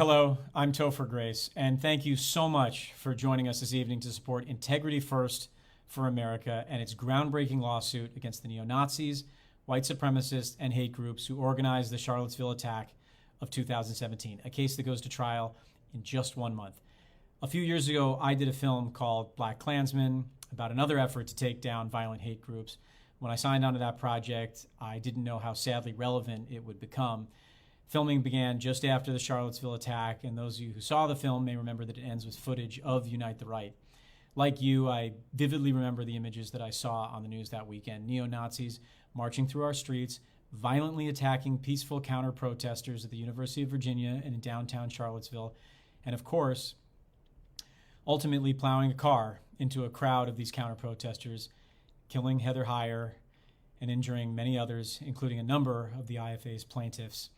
Hello, I'm Topher Grace, and thank you so much for joining us this evening to support Integrity First for America and its groundbreaking lawsuit against the neo-Nazis, white supremacists, and hate groups who organized the Charlottesville attack of 2017, a case that goes to trial in just 1 month. A few years ago, I did a film called Black Klansman about another effort to take down violent hate groups. When I signed on to that project, I didn't know how sadly relevant it would become. Filming began just after the Charlottesville attack, and those of you who saw the film may remember that it ends with footage of Unite the Right. Like you, I vividly remember the images that I saw on the news that weekend. Neo-Nazis marching through our streets, violently attacking peaceful counter-protesters at the University of Virginia and in downtown Charlottesville, and of course, ultimately plowing a car into a crowd of these counter-protesters, killing Heather Heyer and injuring many others, including a number of the IFA's plaintiffs.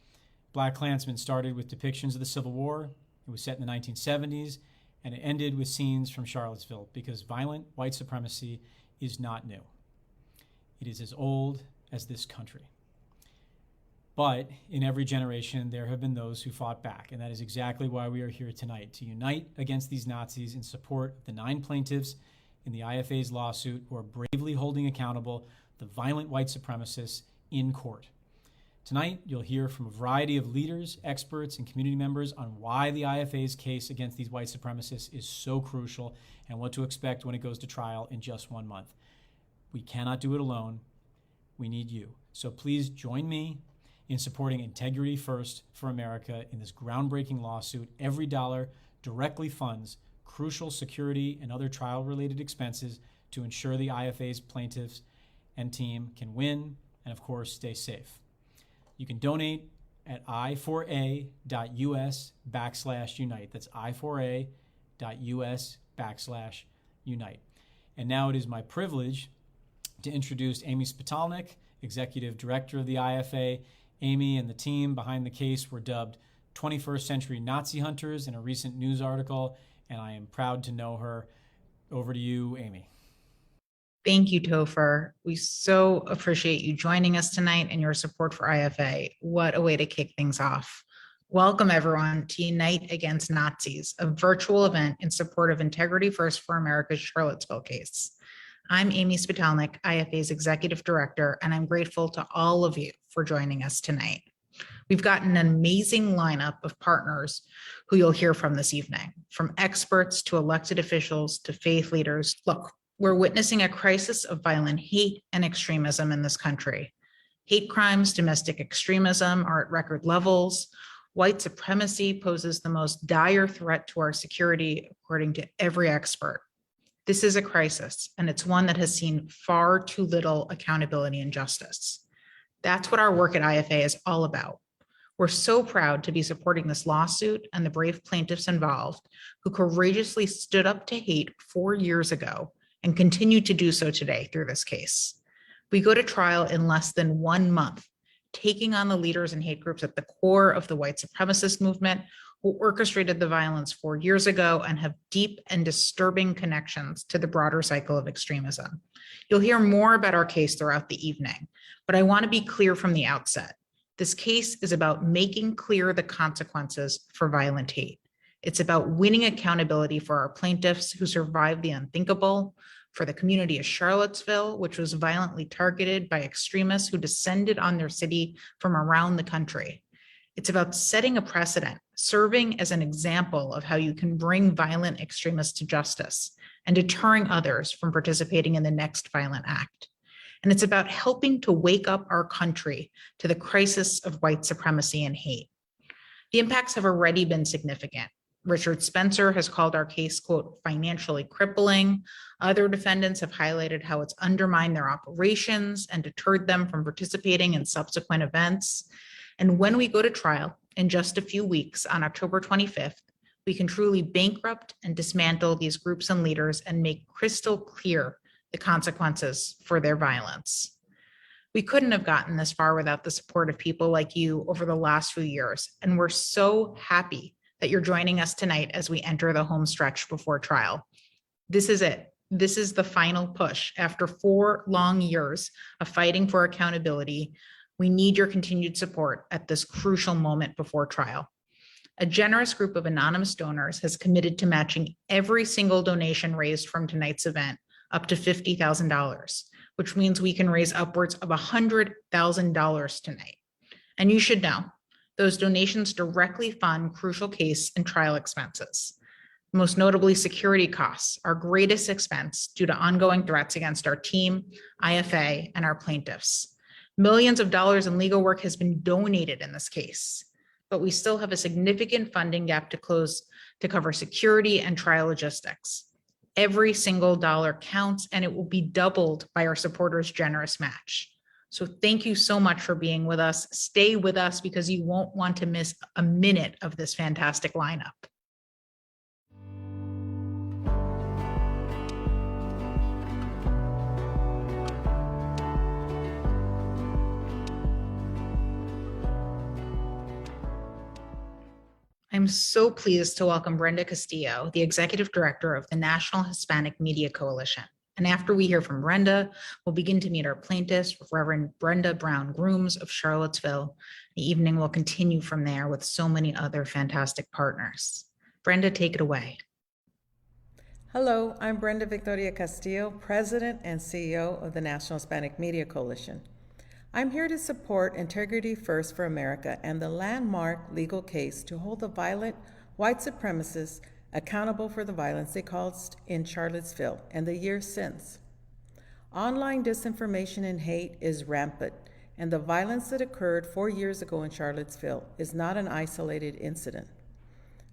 Black Klansman started with depictions of the Civil War. It was set in the 1970s, and it ended with scenes from Charlottesville, because violent white supremacy is not new. It is as old as this country. But in every generation, there have been those who fought back, and that is exactly why we are here tonight, to unite against these Nazis in support of the 9 plaintiffs in the IFA's lawsuit who are bravely holding accountable the violent white supremacists in court. Tonight, you'll hear from a variety of leaders, experts, and community members on why the IFA's case against these white supremacists is so crucial and what to expect when it goes to trial in just 1 month. We cannot do it alone. We need you. So please join me in supporting Integrity First for America in this groundbreaking lawsuit. Every dollar directly funds crucial security and other trial-related expenses to ensure the IFA's plaintiffs and team can win and, of course, stay safe. You can donate at i4a.us/unite. That's i4a.us/unite. And now it is my privilege to introduce Amy Spatalnik, Executive Director of the IFA. Amy and the team behind the case were dubbed 21st Century Nazi Hunters in a recent news article, and I am proud to know her. Over to you, Amy. Thank you, Topher. We so appreciate you joining us tonight and your support for IFA. What a way to kick things off. Welcome, everyone, to Unite Against Nazis, a virtual event in support of Integrity First for America's Charlottesville case. I'm Amy Spatalnik, IFA's Executive Director, and I'm grateful to all of you for joining us tonight. We've got an amazing lineup of partners who you'll hear from this evening, from experts to elected officials to faith leaders. Look, we're witnessing a crisis of violent hate and extremism in this country. Hate crimes, domestic extremism are at record levels. White supremacy poses the most dire threat to our security, according to every expert. This is a crisis, and it's one that has seen far too little accountability and justice. That's what our work at IFA is all about. We're so proud to be supporting this lawsuit and the brave plaintiffs involved who courageously stood up to hate 4 years ago and continue to do so today through this case. We go to trial in less than 1 month, taking on the leaders and hate groups at the core of the white supremacist movement who orchestrated the violence 4 years ago and have deep and disturbing connections to the broader cycle of extremism. You'll hear more about our case throughout the evening, but I want to be clear from the outset. This case is about making clear the consequences for violent hate. It's about winning accountability for our plaintiffs who survived the unthinkable, for the community of Charlottesville, which was violently targeted by extremists who descended on their city from around the country. It's about setting a precedent, serving as an example of how you can bring violent extremists to justice and deterring others from participating in the next violent act. And it's about helping to wake up our country to the crisis of white supremacy and hate. The impacts have already been significant. Richard Spencer has called our case, quote, financially crippling. Other defendants have highlighted how it's undermined their operations and deterred them from participating in subsequent events. And when we go to trial in just a few weeks on October 25th, we can truly bankrupt and dismantle these groups and leaders and make crystal clear the consequences for their violence. We couldn't have gotten this far without the support of people like you over the last few years, and we're so happy that you're joining us tonight as we enter the home stretch before trial. This is it. This is the final push. After 4 long years of fighting for accountability, we need your continued support at this crucial moment before trial. A generous group of anonymous donors has committed to matching every single donation raised from tonight's event up to $50,000, which means we can raise upwards of $100,000 tonight. And you should know, those donations directly fund crucial case and trial expenses, most notably security costs, our greatest expense due to ongoing threats against our team, IFA, and our plaintiffs. Millions of dollars in legal work has been donated in this case, but we still have a significant funding gap to close to cover security and trial logistics. Every single dollar counts, and it will be doubled by our supporters' generous match. So thank you so much for being with us. Stay with us because you won't want to miss a minute of this fantastic lineup. I'm so pleased to welcome Brenda Castillo, the Executive Director of the National Hispanic Media Coalition. And after we hear from Brenda, we'll begin to meet our plaintiffs, Reverend Brenda Brown Grooms of Charlottesville. The evening will continue from there with so many other fantastic partners. Brenda, take it away. Hello, I'm Brenda Victoria Castillo, President and CEO of the National Hispanic Media Coalition. I'm here to support Integrity First for America and the landmark legal case to hold the violent white supremacists accountable for the violence they caused in Charlottesville and the years since. Online disinformation and hate is rampant, and the violence that occurred 4 years ago in Charlottesville is not an isolated incident.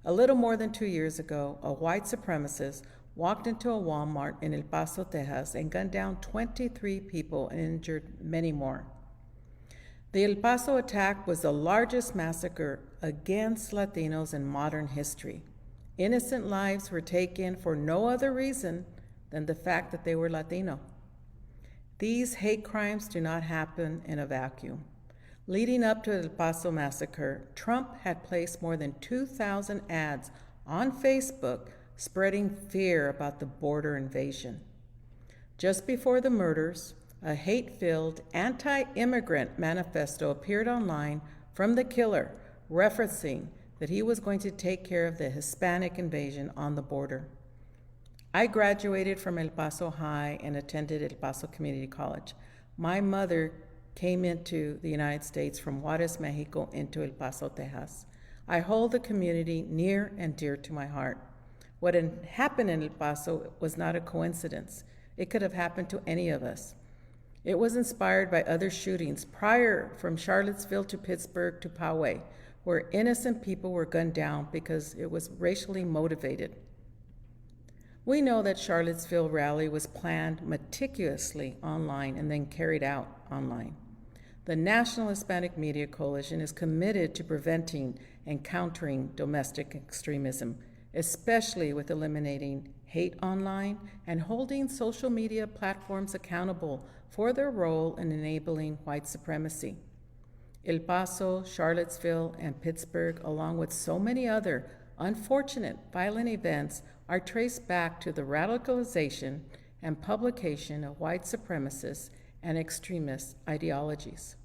A little more than 2 years ago, a white supremacist walked into a Walmart in El Paso, Texas, and gunned down 23 people and injured many more. The El Paso Attack was the largest massacre against Latinos in modern history. Innocent lives were taken for no other reason than the fact that they were Latino. These hate crimes do not happen in a vacuum. Leading up to the El Paso massacre, Trump had placed more than 2,000 ads on Facebook spreading fear about the border invasion. Just before the murders, a hate-filled anti-immigrant manifesto appeared online from the killer, referencing that he was going to take care of the Hispanic invasion on the border. I graduated from El Paso High and attended El Paso Community College. My mother came into the United States from Juarez, Mexico, into El Paso, Texas. I hold the community near and dear to my heart. What had happened in El Paso was not a coincidence. It could have happened to any of us. It was inspired by other shootings prior from Charlottesville to Pittsburgh to Poway, where innocent people were gunned down because it was racially motivated. We know that Charlottesville rally was planned meticulously online and then carried out online. The National Hispanic Media Coalition is committed to preventing and countering domestic extremism, especially with eliminating hate online and holding social media platforms accountable for their role in enabling white supremacy. El Paso, Charlottesville, and Pittsburgh, along with so many other unfortunate violent events, are traced back to the radicalization and publication of white supremacist and extremist ideologies.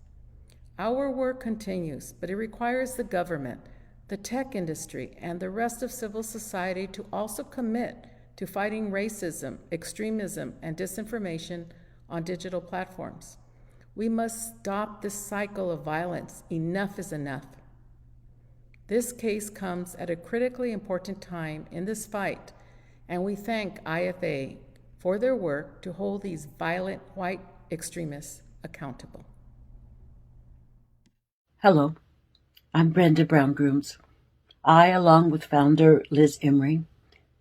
Our work continues, but it requires the government, the tech industry, and the rest of civil society to also commit to fighting racism, extremism, and disinformation on digital platforms. We must stop this cycle of violence. Enough is enough. This case comes at a critically important time in this fight, and we thank IFA for their work to hold these violent white extremists accountable. Hello, I'm Brenda Brown Grooms. I, along with founder Liz Emery,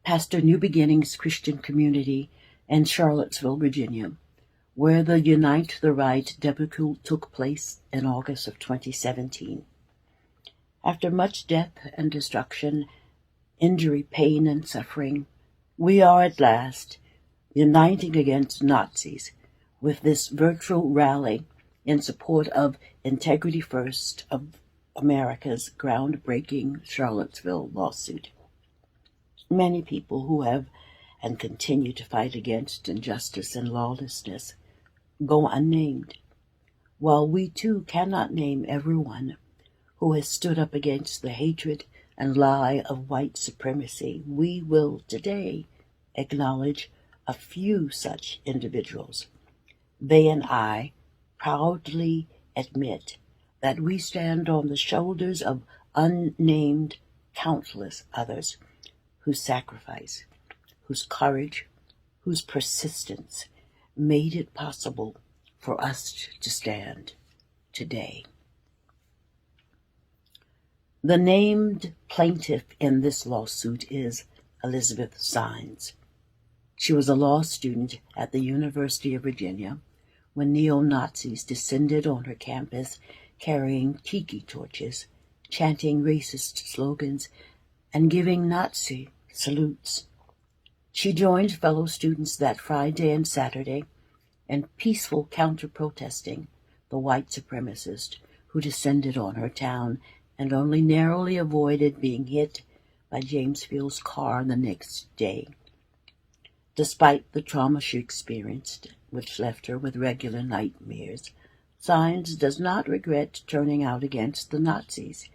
pastor New Beginnings Christian Community in Charlottesville, Virginia, where the Unite the Right debut took place in August of 2017. After much death and destruction, injury, pain, and suffering, we are at last uniting against Nazis with this virtual rally in support of Integrity First of America's groundbreaking Charlottesville lawsuit. Many people who have and continue to fight against injustice and lawlessness go unnamed, while we too cannot name everyone who has stood up against the hatred and lie of white supremacy, we will today acknowledge a few such individuals. They and I proudly admit that we stand on the shoulders of unnamed countless others whose sacrifice, whose courage, whose persistence made it possible for us to stand today. The named plaintiff in this lawsuit is Elizabeth Sines. She was a law student at the University of Virginia when neo-Nazis descended on her campus carrying tiki torches, chanting racist slogans, and giving Nazi salutes. She joined fellow students that Friday and Saturday in peaceful counter-protesting the white supremacist who descended on her town and only narrowly avoided being hit by Jamesfield's car the next day. Despite the trauma she experienced, which left her with regular nightmares, Sines does not regret turning out against the Nazis.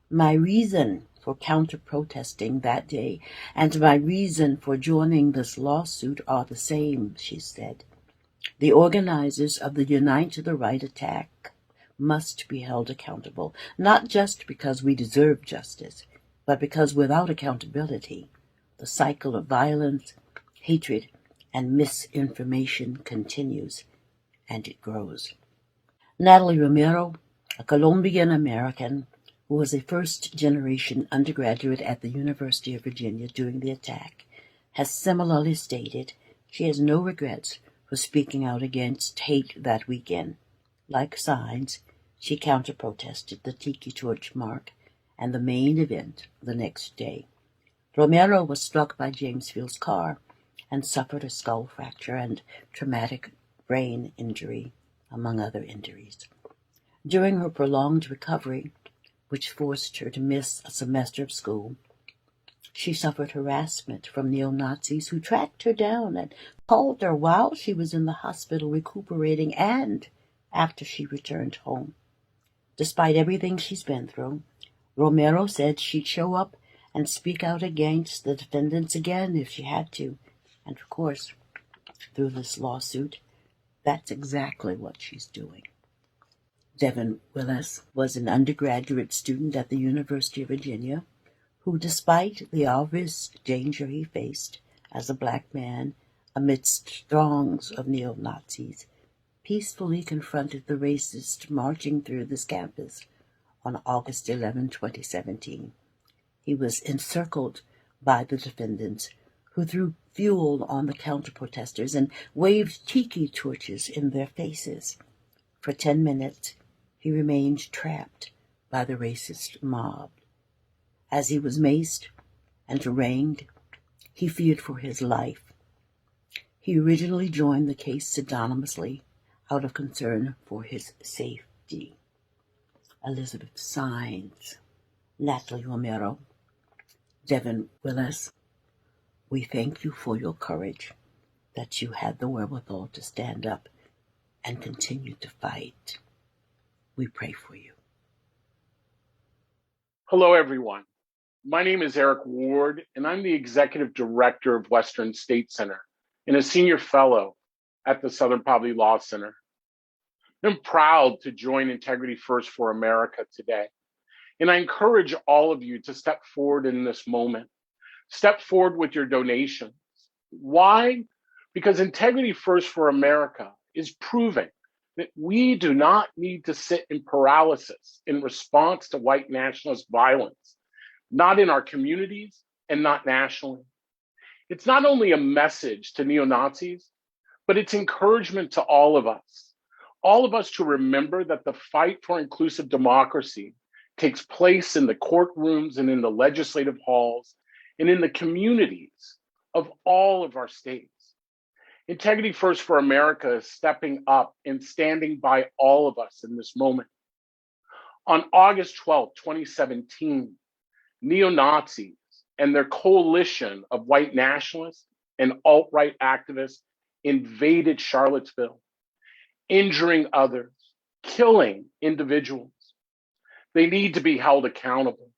My reason for counter-protesting that day and my reason for joining this lawsuit are the same, she said. The organizers of the Unite to the Right attack must be held accountable, not just because we deserve justice, but because without accountability, the cycle of violence, hatred, and misinformation continues, and it grows. Natalie Romero, a Colombian-American who was a first-generation undergraduate at the University of Virginia during the attack, has similarly stated she has no regrets for speaking out against hate that weekend. Like Sines, she counter-protested the Tiki Torch march and the main event the next day. Romero was struck by Jamesfield's car and suffered a skull fracture and traumatic brain injury, among other injuries. During her prolonged recovery, which forced her to miss a semester of school, she suffered harassment from neo-Nazis who tracked her down and called her while she was in the hospital recuperating and after she returned home. Despite everything she's been through, Romero said she'd show up and speak out against the defendants again if she had to. And of course, through this lawsuit, that's exactly what she's doing. Devin Willis was an undergraduate student at the University of Virginia who, despite the obvious danger he faced as a black man amidst throngs of neo-Nazis, peacefully confronted the racists marching through this campus on August 11, 2017. He was encircled by the defendants, who threw fuel on the counter-protesters and waved tiki torches in their faces. For 10 minutes, he remained trapped by the racist mob. As he was maced and arraigned, he feared for his life. He originally joined the case pseudonymously out of concern for his safety. Elizabeth Sines, Natalie Romero, Devin Willis, we thank you for your courage, that you had the wherewithal to stand up and continue to fight. We pray for you. Hello, everyone. My name is Eric Ward, and I'm the Executive Director of Western State Center and a Senior Fellow at the Southern Poverty Law Center. I'm proud to join Integrity First for America today, and I encourage all of you to step forward in this moment. Step forward with your donations. Why? Because Integrity First for America is proving that we do not need to sit in paralysis in response to white nationalist violence, not in our communities and not nationally. It's not only a message to neo-Nazis, but it's encouragement to all of us to remember that the fight for inclusive democracy takes place in the courtrooms and in the legislative halls and in the communities of all of our states. Integrity First for America is stepping up and standing by all of us in this moment. On August 12, 2017, neo-Nazis and their coalition of white nationalists and alt-right activists invaded Charlottesville, injuring others, killing individuals. They need to be held accountable.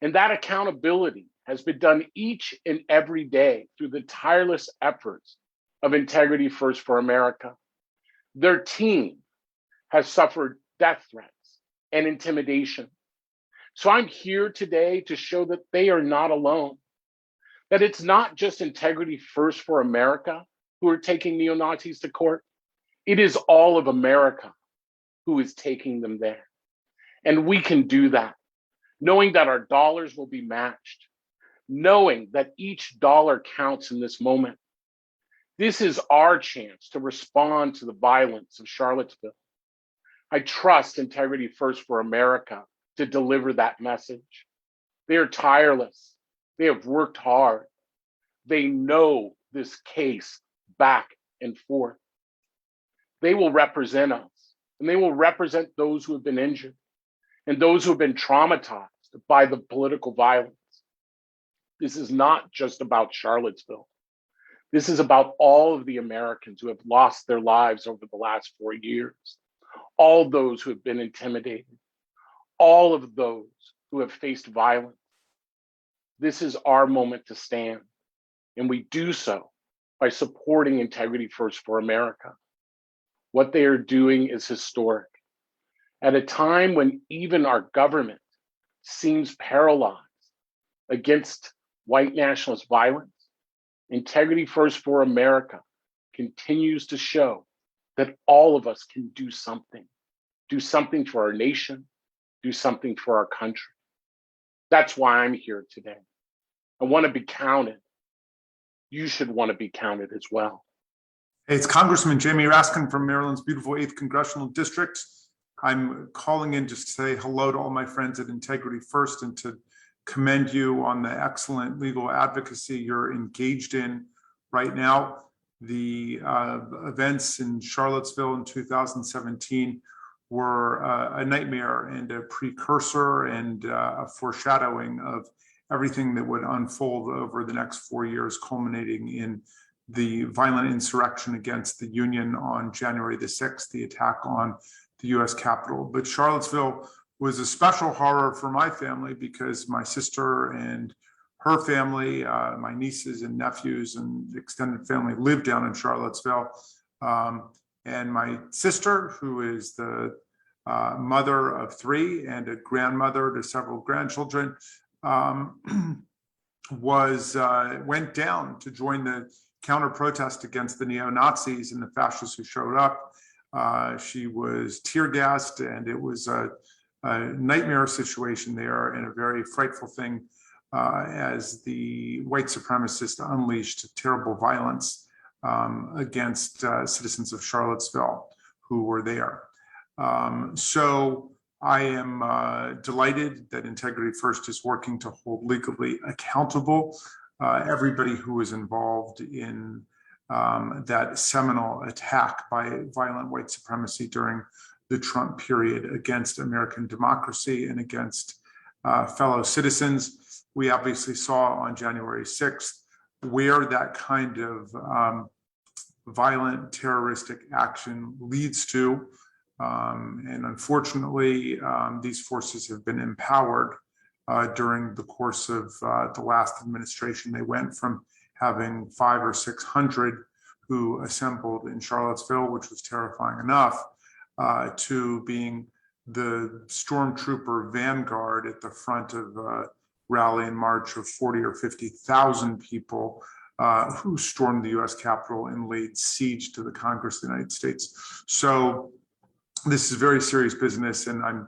And that accountability has been done each and every day through the tireless efforts of Integrity First for America. Their team has suffered death threats and intimidation. So I'm here today to show that they are not alone, that it's not just Integrity First for America who are taking neo-Nazis to court. It is all of America who is taking them there. And we can do that, knowing that our dollars will be matched, knowing that each dollar counts in this moment. This is our chance to respond to the violence of Charlottesville. I trust Integrity First for America to deliver that message. They are tireless. They have worked hard. They know this case back and forth. They will represent us, and they will represent those who have been injured and those who have been traumatized by the political violence. This is not just about Charlottesville. This is about all of the Americans who have lost their lives over the last 4 years, all those who have been intimidated, all of those who have faced violence. This is our moment to stand, and we do so by supporting Integrity First for America. What they are doing is historic. At a time when even our government seems paralyzed against white nationalist violence, Integrity First for America continues to show that all of us can do something for our nation, do something for our country. That's why I'm here today. I want to be counted. You should want to be counted as well. Hey, it's Congressman Jamie Raskin from Maryland's beautiful 8th Congressional District. I'm calling in just to say hello to all my friends at Integrity First and to commend you on the excellent legal advocacy you're engaged in right now. The events in Charlottesville in 2017 were a nightmare and a precursor and a foreshadowing of everything that would unfold over the next 4 years, culminating in the violent insurrection against the Union on January the 6th, the attack on the US Capitol. But Charlottesville was a special horror for my family because my sister and her family, my nieces and nephews and extended family lived down in Charlottesville. And my sister, who is the mother of 3 and a grandmother to several grandchildren, went down to join the counter protest against the neo-Nazis and the fascists who showed up. She was tear gassed, and it was a nightmare situation there and a very frightful thing as the white supremacists unleashed terrible violence against citizens of Charlottesville who were there. So I am delighted that Integrity First is working to hold legally accountable everybody who was involved in that seminal attack by violent white supremacy during the Trump period against American democracy and against fellow citizens. We obviously saw on January 6th where that kind of violent terroristic action leads to. And unfortunately, these forces have been empowered during the course of the last administration. They went from having 500 or 600 who assembled in Charlottesville, which was terrifying enough, to being the stormtrooper vanguard at the front of a rally and march of 40 or 50,000 people who stormed the US Capitol and laid siege to the Congress of the United States. So this is very serious business, and I'm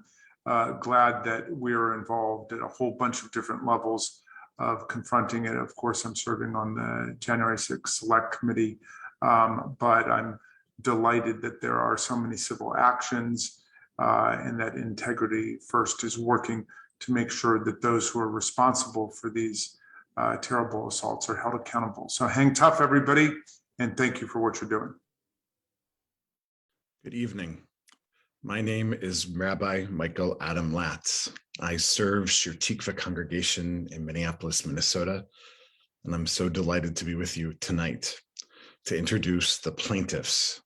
glad that we're involved at a whole bunch of different levels of confronting it. Of course, I'm serving on the January 6th Select Committee, but I'm delighted that there are so many civil actions and that Integrity First is working to make sure that those who are responsible for these terrible assaults are held accountable. So hang tough, everybody, and thank you for what you're doing. Good evening. My name is Rabbi Michael Adam Latz. I serve Shir Tikva congregation in Minneapolis, Minnesota, and I'm so delighted to be with you tonight to introduce the plaintiffs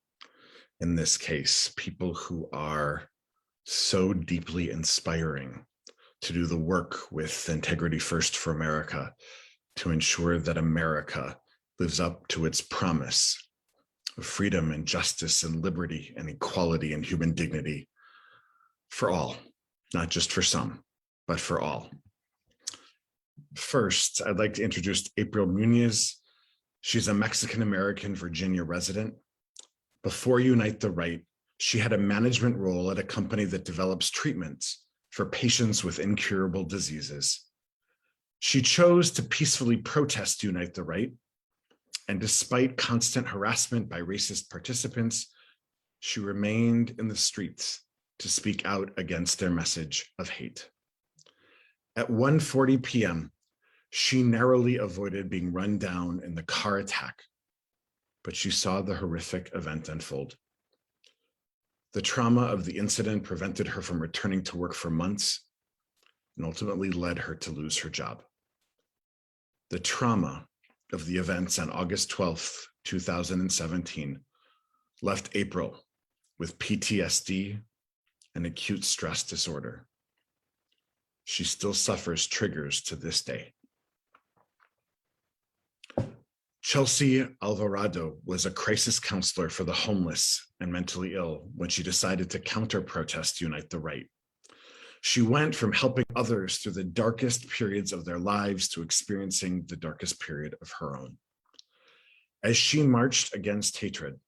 in this case, people who are so deeply inspiring to do the work with Integrity First for America to ensure that America lives up to its promise of freedom and justice and liberty and equality and human dignity for all, not just for some, but for all. First, I'd like to introduce April Munoz. She's a Mexican-American Virginia resident. Before Unite the Right, she had a management role at a company that develops treatments for patients with incurable diseases. She chose to peacefully protest Unite the Right, and despite constant harassment by racist participants, she remained in the streets to speak out against their message of hate. At 1:40 p.m., she narrowly avoided being run down in the car attack, but she saw the horrific event unfold. The trauma of the incident prevented her from returning to work for months and ultimately led her to lose her job. The trauma of the events on August 12th, 2017, left April with PTSD and acute stress disorder. She still suffers triggers to this day. Chelsea Alvarado was a crisis counselor for the homeless and mentally ill when she decided to counter-protest Unite the Right. She went from helping others through the darkest periods of their lives to experiencing the darkest period of her own. As she marched against hatred,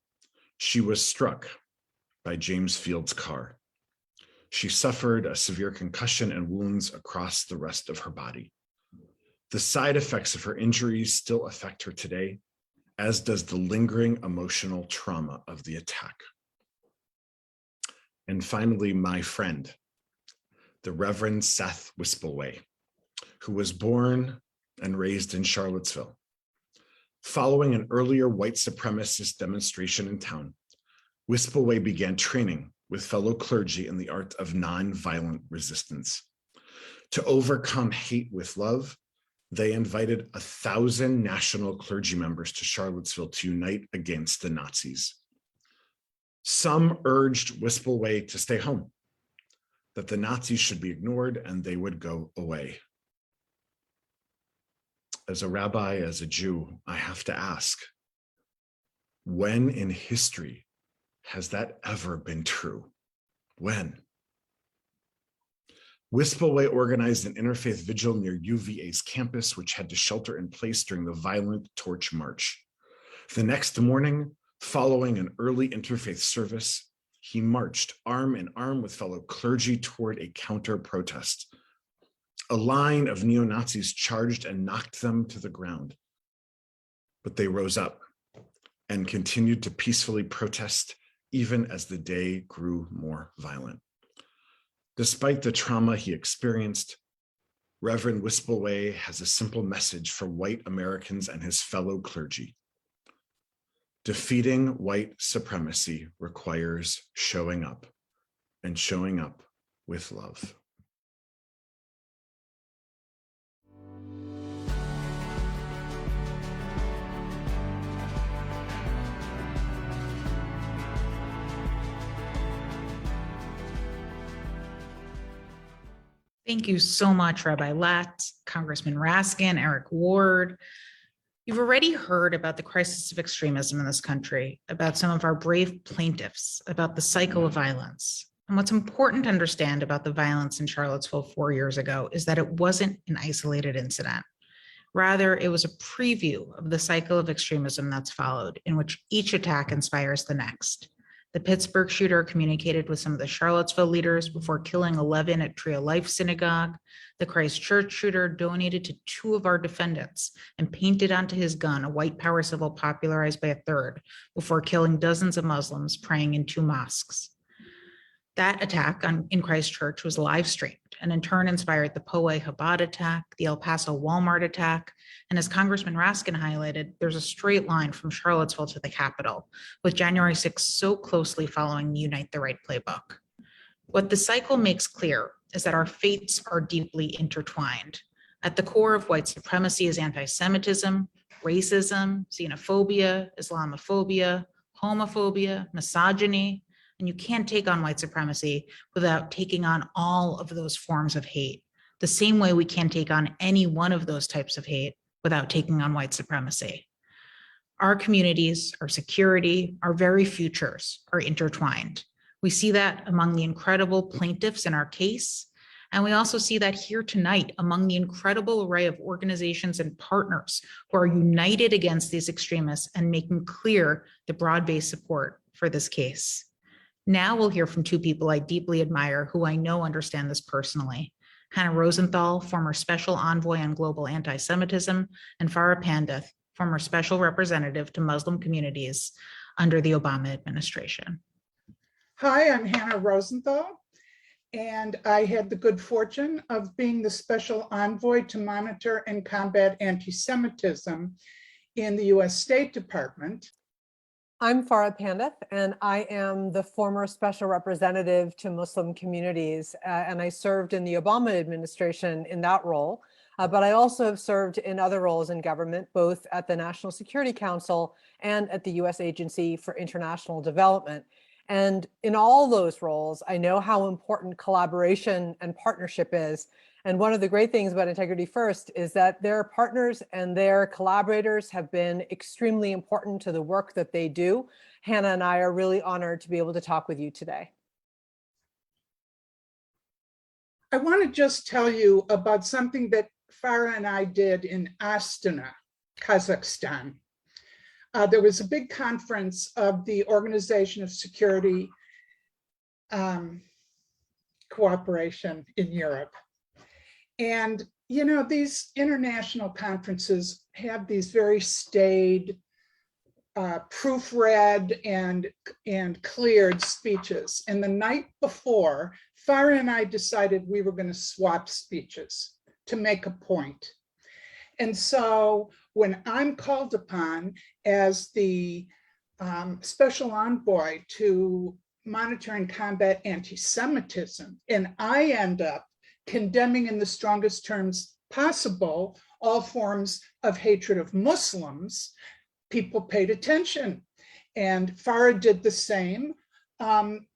she was struck by James Field's car. She suffered a severe concussion and wounds across the rest of her body. The side effects of her injuries still affect her today, as does the lingering emotional trauma of the attack. And finally, my friend, the Reverend Seth Wispelway, who was born and raised in Charlottesville. Following an earlier white supremacist demonstration in town, Wispelway began training with fellow clergy in the art of nonviolent resistance. To overcome hate with love, they invited 1,000 national clergy members to Charlottesville to unite against the Nazis. Some urged Wispelway to stay home, that the Nazis should be ignored and they would go away. As a rabbi, as a Jew, I have to ask, when in history has that ever been true? When? Wispelway organized an interfaith vigil near UVA's campus, which had to shelter in place during the violent Torch March. The next morning, following an early interfaith service, he marched arm in arm with fellow clergy toward a counter-protest. A line of neo-Nazis charged and knocked them to the ground, but they rose up and continued to peacefully protest even as the day grew more violent. Despite the trauma he experienced, Reverend Wispelway has a simple message for white Americans and his fellow clergy. Defeating white supremacy requires showing up, and showing up with love. Thank you so much, Rabbi Latz, Congressman Raskin, Eric Ward. You've already heard about the crisis of extremism in this country, about some of our brave plaintiffs, about the cycle of violence. And what's important to understand about the violence in Charlottesville 4 years ago is that it wasn't an isolated incident. Rather, it was a preview of the cycle of extremism that's followed, in which each attack inspires the next. The Pittsburgh shooter communicated with some of the Charlottesville leaders before killing 11 at Tree of Life Synagogue. The Christchurch shooter donated to 2 of our defendants and painted onto his gun a white power symbol popularized by a third before killing dozens of Muslims praying in 2 mosques. That attack in Christchurch was live streamed and in turn inspired the Poway Chabad attack, the El Paso Walmart attack, and as Congressman Raskin highlighted, there's a straight line from Charlottesville to the Capitol, with January 6th so closely following the Unite the Right playbook. What the cycle makes clear is that our fates are deeply intertwined. At the core of white supremacy is anti-Semitism, racism, xenophobia, Islamophobia, homophobia, misogyny, and you can't take on white supremacy without taking on all of those forms of hate. the same way we can't take on any one of those types of hate without taking on white supremacy. Our communities, our security, our very futures are intertwined. We see that among the incredible plaintiffs in our case, and we also see that here tonight among the incredible array of organizations and partners who are united against these extremists and making clear the broad-based support for this case. Now we'll hear from two people I deeply admire who I know understand this personally. Hannah Rosenthal, former Special Envoy on Global Anti-Semitism, and Farah Pandith, former Special Representative to Muslim Communities under the Obama administration. Hi, I'm Hannah Rosenthal, and I had the good fortune of being the Special Envoy to monitor and combat anti-Semitism in the US State Department. I'm Farah Pandith, and I am the former Special Representative to Muslim Communities, and I served in the Obama administration in that role, but I also have served in other roles in government, both at the National Security Council and at the US Agency for International Development. And in all those roles, I know how important collaboration and partnership is. And one of the great things about Integrity First is that their partners and their collaborators have been extremely important to the work that they do. Hannah and I are really honored to be able to talk with you today. I want to just tell you about something that Farah and I did in Astana, Kazakhstan. There was a big conference of the Organization of Security Cooperation in Europe. And, you know, these international conferences have these very staid, proofread and cleared speeches. And the night before, Farah and I decided we were going to swap speeches to make a point. And so when I'm called upon as the special envoy to monitor and combat anti-Semitism, and I end up condemning in the strongest terms possible all forms of hatred of Muslims, people paid attention. And Farah did the same on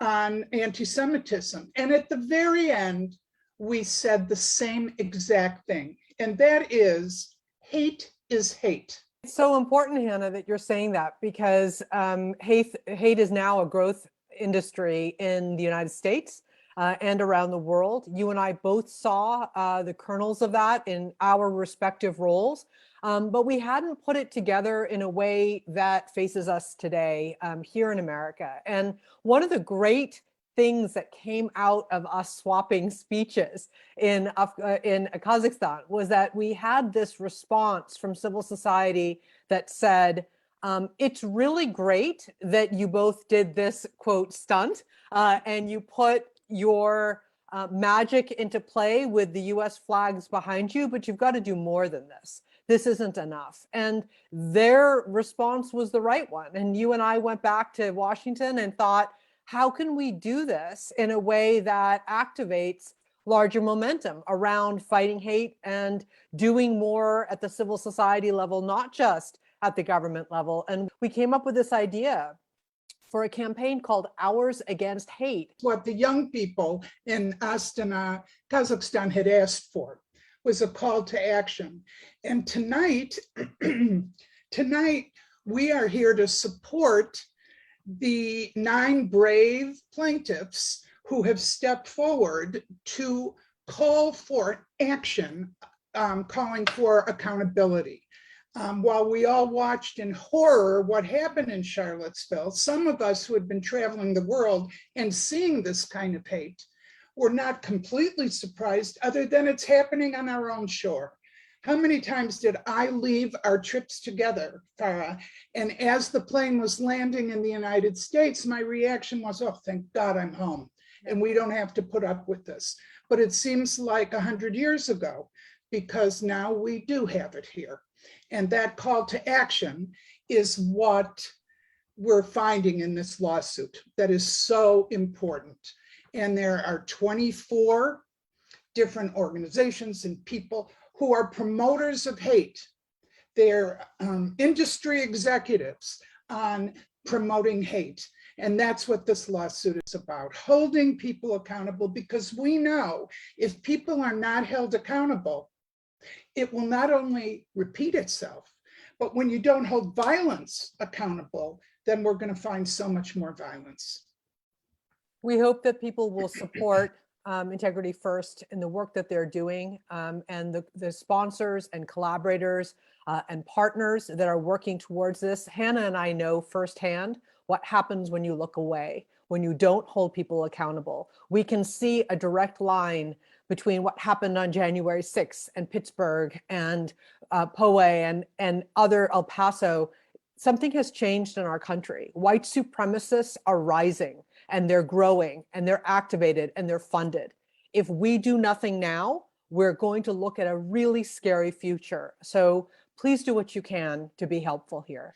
anti-Semitism. And at the very end, we said the same exact thing. And that is, hate is hate. It's so important, Hannah, that you're saying that, because hate is now a growth industry in the United States and around the world. You and I both saw the kernels of that in our respective roles, but we hadn't put it together in a way that faces us today here in America. And one of the great things that came out of us swapping speeches in Kazakhstan was that we had this response from civil society that said, it's really great that you both did this, quote, stunt, and you put your magic into play with the US flags behind you, but you've got to do more than this. This isn't enough. And their response was the right one. And you and I went back to Washington and thought, how can we do this in a way that activates larger momentum around fighting hate and doing more at the civil society level, not just at the government level? And we came up with this idea for a campaign called Hours Against Hate. What the young people in Astana, Kazakhstan had asked for was a call to action. And tonight, we are here to support the 9 brave plaintiffs who have stepped forward to call for action, calling for accountability. While we all watched in horror what happened in Charlottesville, some of us who had been traveling the world and seeing this kind of hate were not completely surprised, other than it's happening on our own shore. How many times did I leave our trips together, Farah? And as the plane was landing in the United States, my reaction was, oh, thank God I'm home and we don't have to put up with this. But it seems like 100 years ago, because now we do have it here. And that call to action is what we're finding in this lawsuit that is so important. And there are 24 different organizations and people who are promoters of hate. They're industry executives on promoting hate. And that's what this lawsuit is about, holding people accountable, because we know if people are not held accountable, it will not only repeat itself, but when you don't hold violence accountable, then we're going to find so much more violence. We hope that people will support Integrity First in the work that they're doing, and the sponsors and collaborators and partners that are working towards this. Hannah and I know firsthand what happens when you look away, when you don't hold people accountable. We can see a direct line between what happened on January 6th and Pittsburgh and Poway and other El Paso. Something has changed in our country. White supremacists are rising, and they're growing, and they're activated, and they're funded. If we do nothing now, we're going to look at a really scary future. So please do what you can to be helpful here.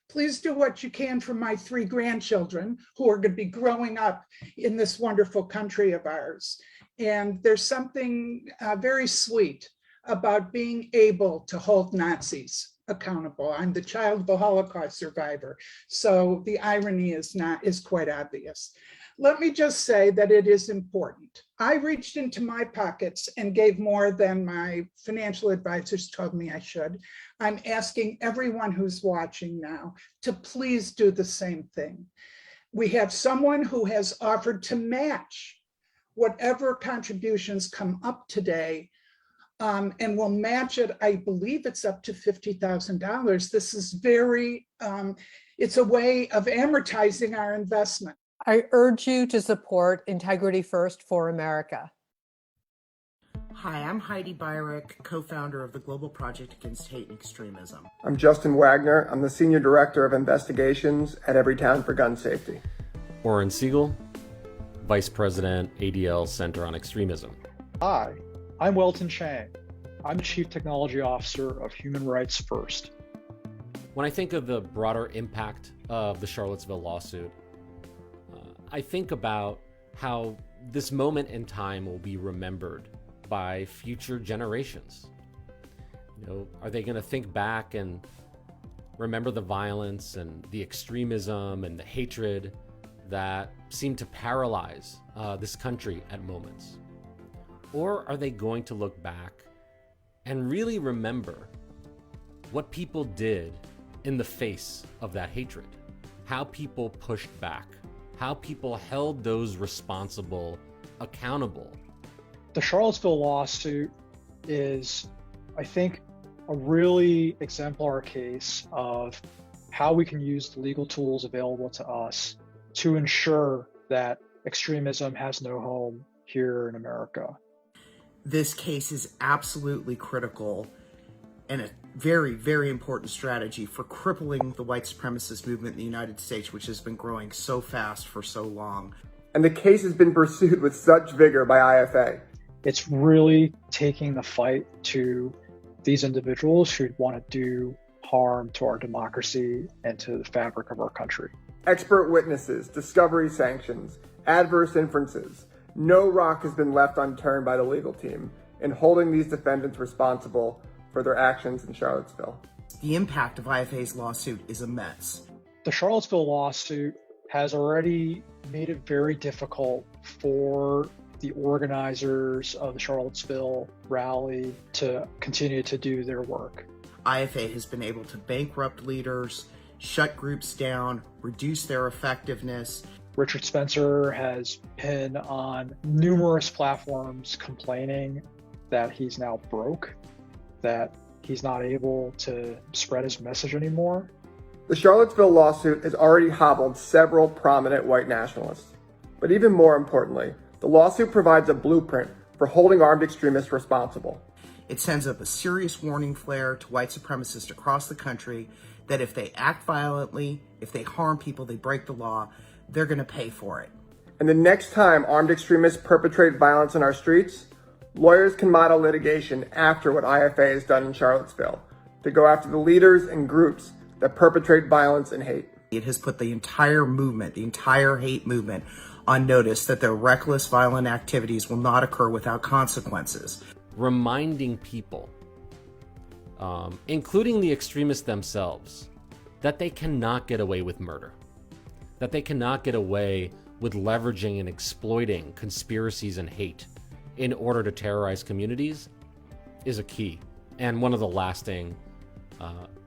Please do what you can for my 3 grandchildren who are going to be growing up in this wonderful country of ours. And there's something very sweet about being able to hold Nazis accountable. I'm the child of a Holocaust survivor, so the irony is quite obvious. Let me just say that it is important. I reached into my pockets and gave more than my financial advisors told me I should. I'm asking everyone who's watching now to please do the same thing. We have someone who has offered to match whatever contributions come up today, and we'll match it. I believe it's up to $50,000. This is it's a way of amortizing our investment. I urge you to support Integrity First for America. Hi, I'm Heidi Byrick, co-founder of the Global Project Against Hate and Extremism. I'm Justin Wagner. I'm the Senior Director of Investigations at Everytown for Gun Safety. Warren Siegel, Vice President, ADL Center on Extremism. Hi, I'm Welton Chang. I'm the Chief Technology Officer of Human Rights First. When I think of the broader impact of the Charlottesville lawsuit, I think about how this moment in time will be remembered by future generations. Are they going to think back and remember the violence and the extremism and the hatred that seemed to paralyze this country at moments? Or are they going to look back and really remember what people did in the face of that hatred? How people pushed back, how people held those responsible accountable. The Charlottesville lawsuit is, I think, a really exemplar case of how we can use the legal tools available to us to ensure that extremism has no home here in America. This case is absolutely critical and a very, very important strategy for crippling the white supremacist movement in the United States, which has been growing so fast for so long. And the case has been pursued with such vigor by IFA. It's really taking the fight to these individuals who want to do harm to our democracy and to the fabric of our country. Expert witnesses, discovery sanctions, adverse inferences. No rock has been left unturned by the legal team in holding these defendants responsible for their actions in Charlottesville. The impact of IFA's lawsuit is immense. The Charlottesville lawsuit has already made it very difficult for the organizers of the Charlottesville rally to continue to do their work. IFA has been able to bankrupt leaders, shut groups down, reduce their effectiveness. Richard Spencer has been on numerous platforms complaining that he's now broke, that he's not able to spread his message anymore. The Charlottesville lawsuit has already hobbled several prominent white nationalists. But even more importantly, the lawsuit provides a blueprint for holding armed extremists responsible. It sends up a serious warning flare to white supremacists across the country that if they act violently, if they harm people, they break the law, they're going to pay for it. And the next time armed extremists perpetrate violence in our streets, lawyers can model litigation after what IFA has done in Charlottesville to go after the leaders and groups that perpetrate violence and hate. It has put the entire movement, the entire hate movement, on notice that their reckless, violent activities will not occur without consequences. Reminding people, including the extremists themselves, that they cannot get away with murder, that they cannot get away with leveraging and exploiting conspiracies and hate in order to terrorize communities is a key and one of the lasting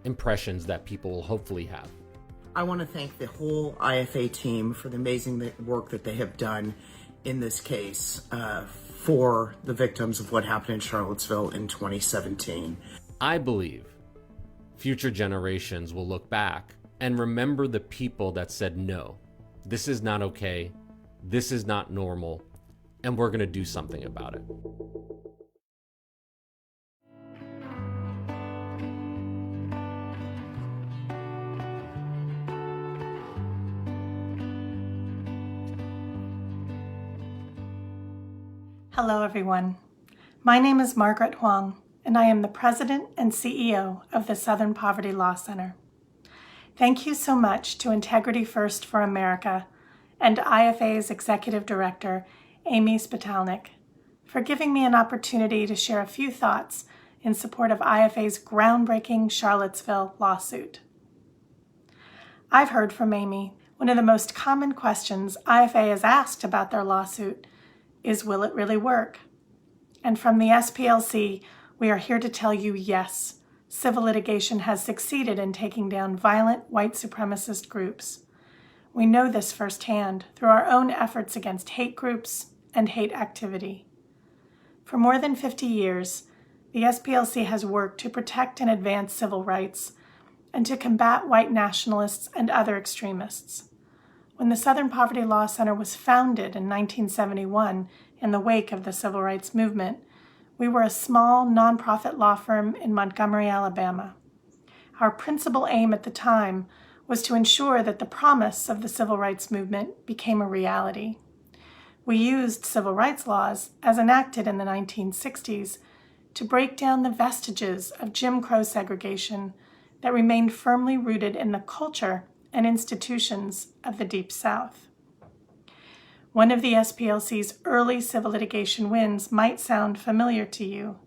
impressions that people will hopefully have. I want to thank the whole IFA team for the amazing work that they have done in this case for the victims of what happened in Charlottesville in 2017. I believe future generations will look back and remember the people that said, no, this is not okay, this is not normal, and we're going to do something about it. Hello, everyone. My name is Margaret Huang, and I am the President and CEO of the Southern Poverty Law Center. Thank you so much to Integrity First for America and IFA's Executive Director, Amy Spatalnik, for giving me an opportunity to share a few thoughts in support of IFA's groundbreaking Charlottesville lawsuit. I've heard from Amy, one of the most common questions IFA has asked about their lawsuit is, will it really work? And from the SPLC, we are here to tell you yes, civil litigation has succeeded in taking down violent white supremacist groups. We know this firsthand through our own efforts against hate groups and hate activity. For more than 50 years, the SPLC has worked to protect and advance civil rights and to combat white nationalists and other extremists. When the Southern Poverty Law Center was founded in 1971 in the wake of the Civil Rights Movement, we were a small nonprofit law firm in Montgomery, Alabama. Our principal aim at the time was to ensure that the promise of the Civil Rights Movement became a reality. We used civil rights laws as enacted in the 1960s to break down the vestiges of Jim Crow segregation that remained firmly rooted in the culture and institutions of the Deep South. One of the SPLC's early civil litigation wins might sound familiar to you.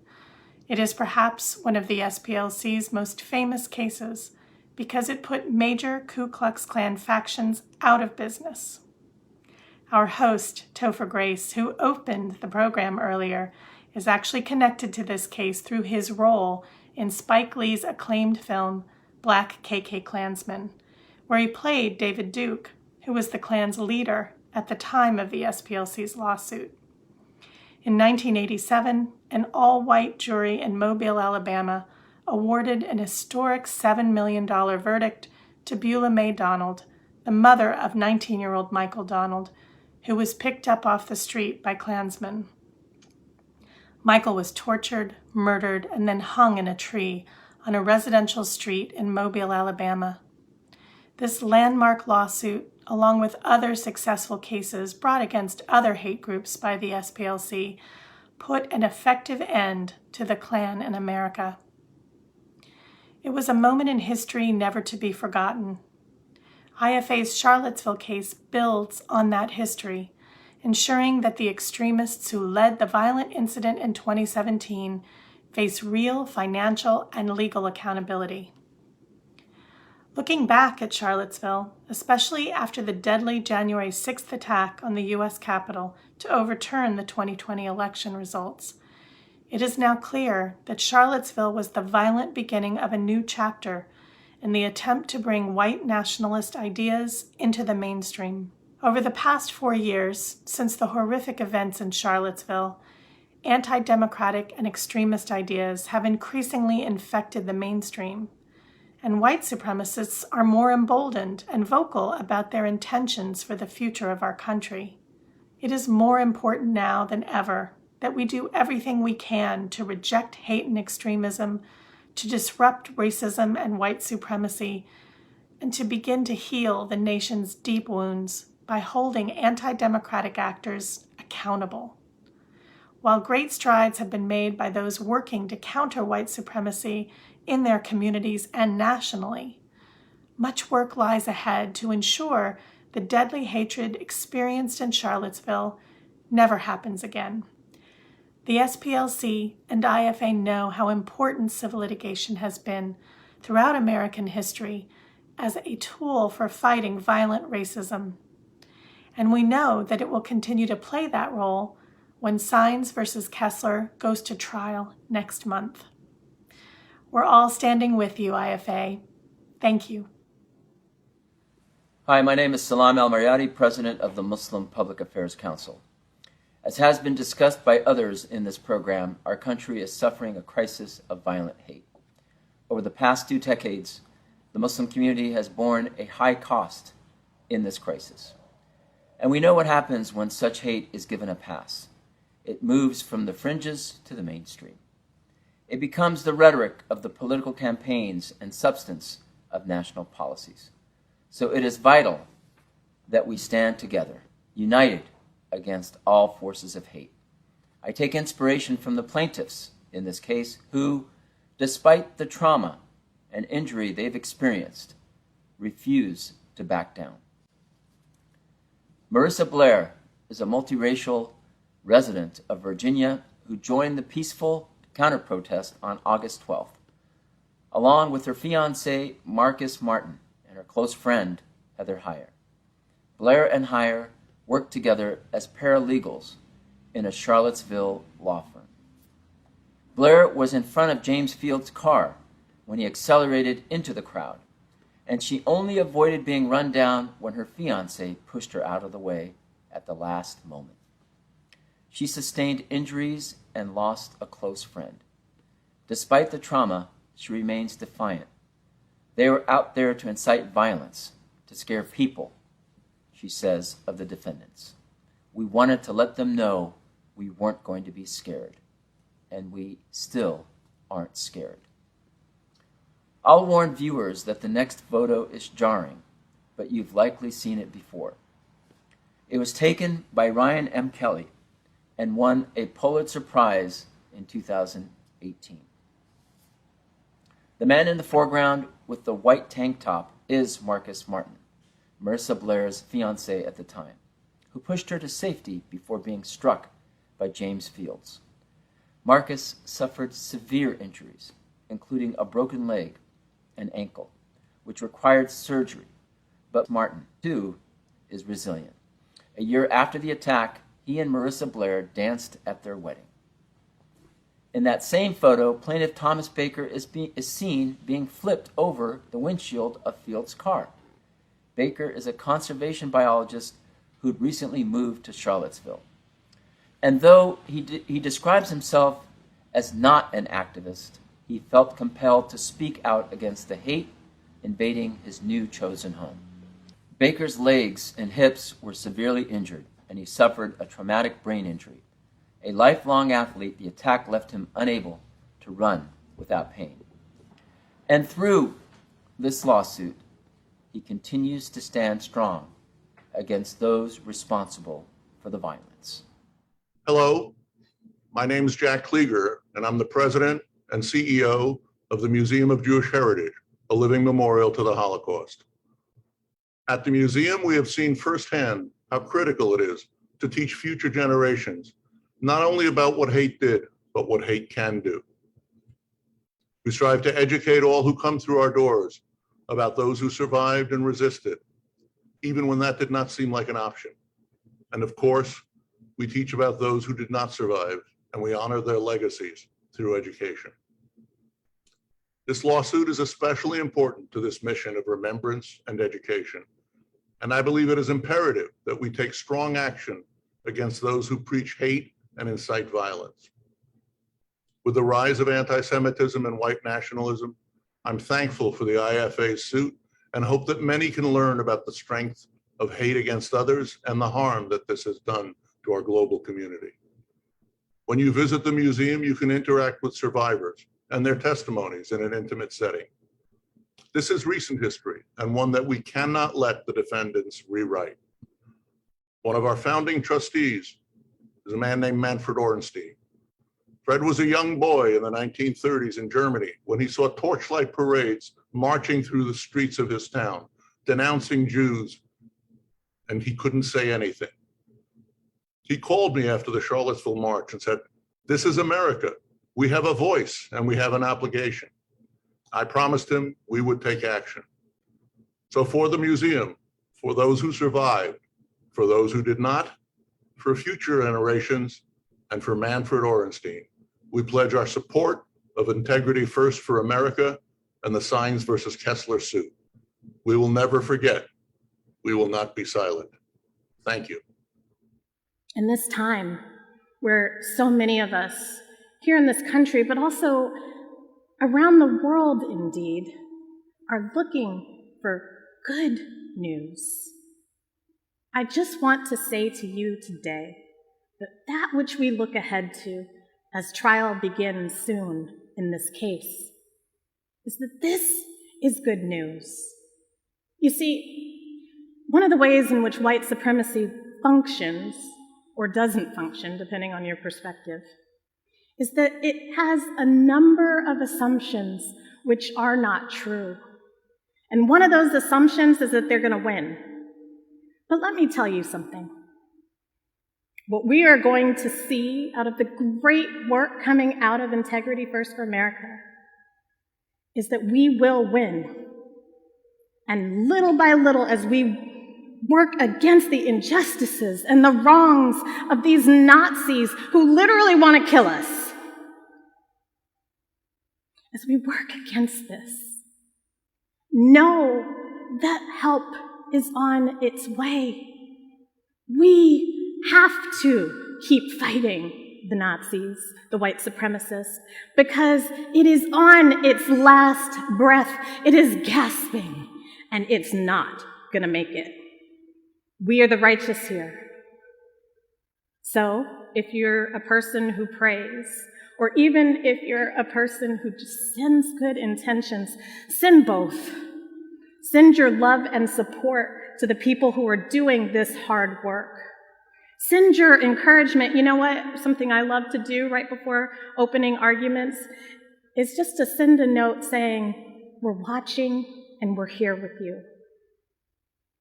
It is perhaps one of the SPLC's most famous cases because it put major Ku Klux Klan factions out of business. Our host, Topher Grace, who opened the program earlier, is actually connected to this case through his role in Spike Lee's acclaimed film, Black KK Klansman, where he played David Duke, who was the Klan's leader at the time of the SPLC's lawsuit. In 1987, an all-white jury in Mobile, Alabama, awarded an historic $7 million verdict to Beulah Mae Donald, the mother of 19-year-old Michael Donald, who was picked up off the street by Klansmen. Michael was tortured, murdered, and then hung in a tree on a residential street in Mobile, Alabama. This landmark lawsuit, along with other successful cases brought against other hate groups by the SPLC, put an effective end to the Klan in America. It was a moment in history never to be forgotten. IFA's Charlottesville case builds on that history, ensuring that the extremists who led the violent incident in 2017 face real financial and legal accountability. Looking back at Charlottesville, especially after the deadly January 6th attack on the U.S. Capitol to overturn the 2020 election results, it is now clear that Charlottesville was the violent beginning of a new chapter in the attempt to bring white nationalist ideas into the mainstream. Over the past 4 years, since the horrific events in Charlottesville, anti-democratic and extremist ideas have increasingly infected the mainstream, and white supremacists are more emboldened and vocal about their intentions for the future of our country. It is more important now than ever that we do everything we can to reject hate and extremism, to disrupt racism and white supremacy, and to begin to heal the nation's deep wounds by holding anti-democratic actors accountable. While great strides have been made by those working to counter white supremacy in their communities and nationally, much work lies ahead to ensure the deadly hatred experienced in Charlottesville never happens again. The SPLC and IFA know how important civil litigation has been throughout American history as a tool for fighting violent racism. And we know that it will continue to play that role when Sines versus Kessler goes to trial next month. We're all standing with you, IFA. Thank you. Hi, my name is Salaam Al-Mariadi, President of the Muslim Public Affairs Council. As has been discussed by others in this program, our country is suffering a crisis of violent hate. Over the past 2 decades, the Muslim community has borne a high cost in this crisis. And we know what happens when such hate is given a pass. It moves from the fringes to the mainstream. It becomes the rhetoric of the political campaigns and substance of national policies. So it is vital that we stand together, united against all forces of hate. I take inspiration from the plaintiffs in this case who, despite the trauma and injury they've experienced, refuse to back down. Marissa Blair is a multiracial resident of Virginia who joined the peaceful counter-protest on August 12th, along with her fiancé Marcus Martin and her close friend Heather Heyer. Blair and Heyer worked together as paralegals in a Charlottesville law firm. Blair was in front of James Field's car when he accelerated into the crowd, and she only avoided being run down when her fiancé pushed her out of the way at the last moment. She sustained injuries and lost a close friend. Despite the trauma, she remains defiant. They were out there to incite violence, to scare people, she says of the defendants. We wanted to let them know we weren't going to be scared, and we still aren't scared. I'll warn viewers that the next photo is jarring, but you've likely seen it before. It was taken by Ryan M. Kelly and won a Pulitzer Prize in 2018. The man in the foreground with the white tank top is Marcus Martin, Marissa Blair's fiancé at the time, who pushed her to safety before being struck by James Fields. Marcus suffered severe injuries, including a broken leg and ankle, which required surgery, but Martin, too, is resilient. A year after the attack, he and Marissa Blair danced at their wedding. In that same photo, plaintiff Thomas Baker is seen being flipped over the windshield of Field's car. Baker is a conservation biologist who'd recently moved to Charlottesville. And though he describes himself as not an activist, he felt compelled to speak out against the hate invading his new chosen home. Baker's legs and hips were severely injured, and he suffered a traumatic brain injury. A lifelong athlete, the attack left him unable to run without pain. And through this lawsuit, he continues to stand strong against those responsible for the violence. Hello, my name is Jack Klieger, and I'm the president and CEO of the Museum of Jewish Heritage, a living memorial to the Holocaust. At the museum, we have seen firsthand how critical it is to teach future generations not only about what hate did, but what hate can do. We strive to educate all who come through our doors about those who survived and resisted, even when that did not seem like an option. And of course, we teach about those who did not survive, and we honor their legacies through education. This lawsuit is especially important to this mission of remembrance and education, and I believe it is imperative that we take strong action against those who preach hate and incite violence. With the rise of anti-Semitism and white nationalism, I'm thankful for the IFA's suit and hope that many can learn about the strength of hate against others and the harm that this has done to our global community. When you visit the museum, you can interact with survivors and their testimonies in an intimate setting. This is recent history and one that we cannot let the defendants rewrite. One of our founding trustees is a man named Manfred Orenstein. Fred was a young boy in the 1930s in Germany when he saw torchlight parades marching through the streets of his town, denouncing Jews, and he couldn't say anything. He called me after the Charlottesville march and said, "This is America. We have a voice and we have an obligation." I promised him we would take action. So for the museum, for those who survived, for those who did not, for future generations, and for Manfred Orenstein, we pledge our support of Integrity First for America and the Sines versus Kessler suit. We will never forget. We will not be silent. Thank you. In this time where so many of us here in this country, but also around the world indeed, are looking for good news, I just want to say to you today that that which we look ahead to as trial begins soon in this case is that this is good news. You see, one of the ways in which white supremacy functions, or doesn't function, depending on your perspective, is that it has a number of assumptions which are not true. And one of those assumptions is that they're going to win. But let me tell you something. What we are going to see out of the great work coming out of Integrity First for America is that we will win. And little by little, as we work against the injustices and the wrongs of these Nazis who literally want to kill us, as we work against this, know that help is on its way. We have to keep fighting the Nazis, the white supremacists, because it is on its last breath. It is gasping, and it's not going to make it. We are the righteous here. So, if you're a person who prays, or even if you're a person who just sends good intentions, send both. Send your love and support to the people who are doing this hard work. Send your encouragement. You know what? Something I love to do right before opening arguments is just to send a note saying, we're watching and we're here with you.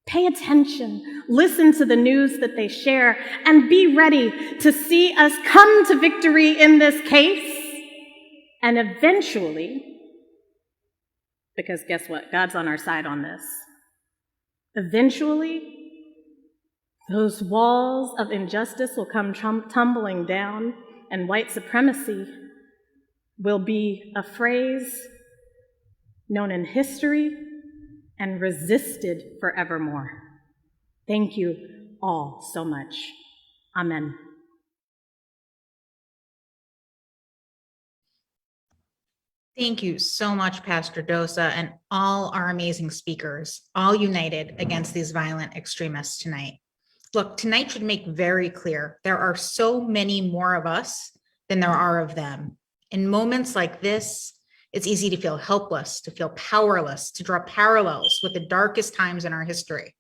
Pay attention, listen to the news that they share, and be ready to see us come to victory in this case. And eventually, because guess what? God's on our side on this. Eventually, those walls of injustice will come tumbling down, and white supremacy will be a phrase known in history and resisted forevermore. Thank you all so much. Amen. Thank you so much, Pastor Dosa, and all our amazing speakers, all united against these violent extremists tonight. Look, tonight should make very clear there are so many more of us than there are of them. In moments like this, it's easy to feel helpless, to feel powerless, to draw parallels with the darkest times in our history.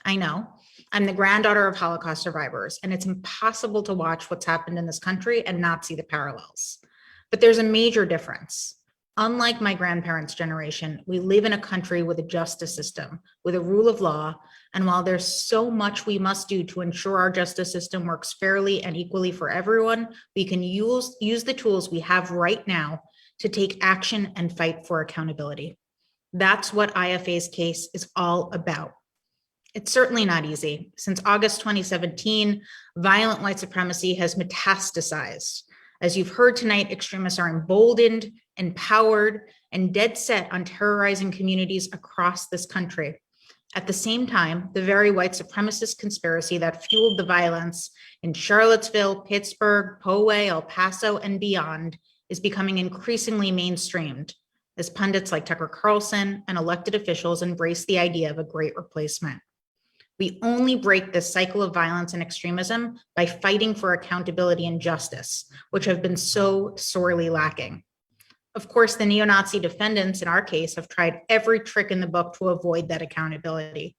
I know, I'm the granddaughter of Holocaust survivors, and it's impossible to watch what's happened in this country and not see the parallels. But there's a major difference. Unlike my grandparents' generation, we live in a country with a justice system, with a rule of law, and while there's so much we must do to ensure our justice system works fairly and equally for everyone, we can use the tools we have right now to take action and fight for accountability. That's what IFA's case is all about. It's certainly not easy. Since August 2017, violent white supremacy has metastasized. As you've heard tonight, extremists are emboldened, empowered, and dead set on terrorizing communities across this country. At the same time, the very white supremacist conspiracy that fueled the violence in Charlottesville, Pittsburgh, Poway, El Paso, and beyond is becoming increasingly mainstreamed as pundits like Tucker Carlson and elected officials embrace the idea of a great replacement. We only break this cycle of violence and extremism by fighting for accountability and justice, which have been so sorely lacking. Of course, the neo-Nazi defendants in our case have tried every trick in the book to avoid that accountability.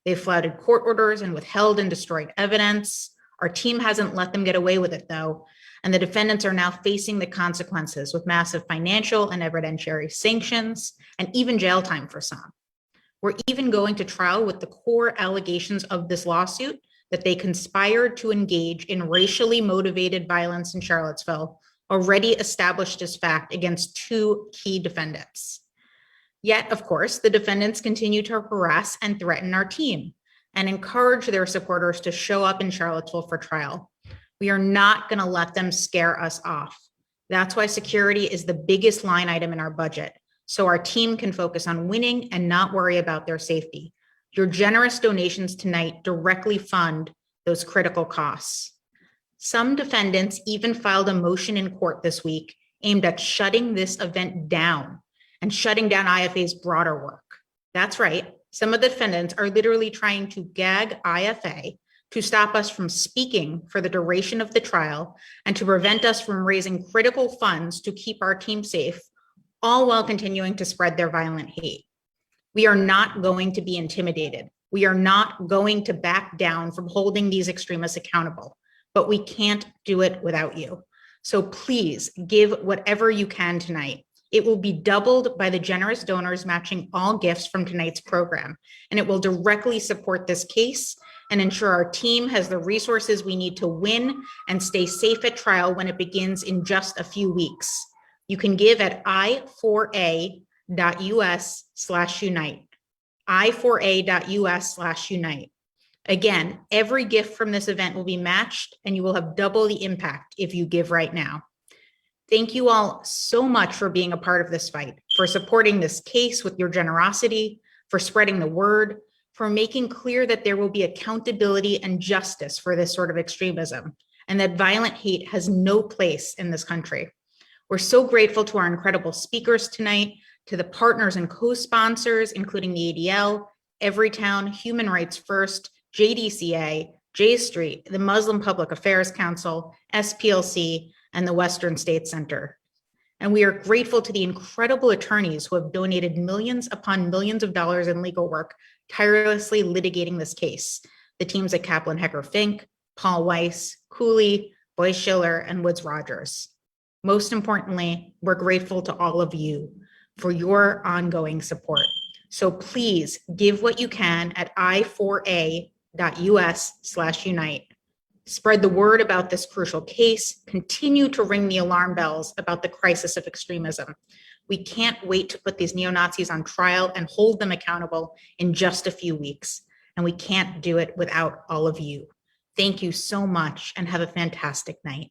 They've flouted court orders and withheld and destroyed evidence. Our team hasn't let them get away with it, though, and the defendants are now facing the consequences with massive financial and evidentiary sanctions and even jail time for some. We're even going to trial with the core allegations of this lawsuit that they conspired to engage in racially motivated violence in Charlottesville, already established as fact against two key defendants. Yet, of course, the defendants continue to harass and threaten our team and encourage their supporters to show up in Charlottesville for trial. We are not going to let them scare us off. That's why security is the biggest line item in our budget, so our team can focus on winning and not worry about their safety. Your generous donations tonight directly fund those critical costs. Some defendants even filed a motion in court this week aimed at shutting this event down and shutting down IFA's broader work. That's right. Some of the defendants are literally trying to gag IFA to stop us from speaking for the duration of the trial and to prevent us from raising critical funds to keep our team safe, all while continuing to spread their violent hate. We are not going to be intimidated. We are not going to back down from holding these extremists accountable, but we can't do it without you. So please give whatever you can tonight. It will be doubled by the generous donors matching all gifts from tonight's program, and it will directly support this case and ensure our team has the resources we need to win and stay safe at trial when it begins in just a few weeks. You can give at i4a.us/unite, i4a.us/unite. Again, every gift from this event will be matched, and you will have double the impact if you give right now. Thank you all so much for being a part of this fight, for supporting this case with your generosity, for spreading the word, for making clear that there will be accountability and justice for this sort of extremism, and that violent hate has no place in this country. We're so grateful to our incredible speakers tonight, to the partners and co-sponsors, including the ADL, Everytown, Human Rights First, JDCA, J Street, the Muslim Public Affairs Council, SPLC, and the Western State Center. And we are grateful to the incredible attorneys who have donated millions upon millions of dollars in legal work, tirelessly litigating this case. The teams at Kaplan Hecker Fink, Paul Weiss, Cooley, Boyce Schiller, and Woods Rogers. Most importantly, we're grateful to all of you for your ongoing support. So please give what you can at i4a.us/unite. Spread the word about this crucial case. Continue to ring the alarm bells about the crisis of extremism. We can't wait to put these neo-Nazis on trial and hold them accountable in just a few weeks. And we can't do it without all of you. Thank you so much and have a fantastic night.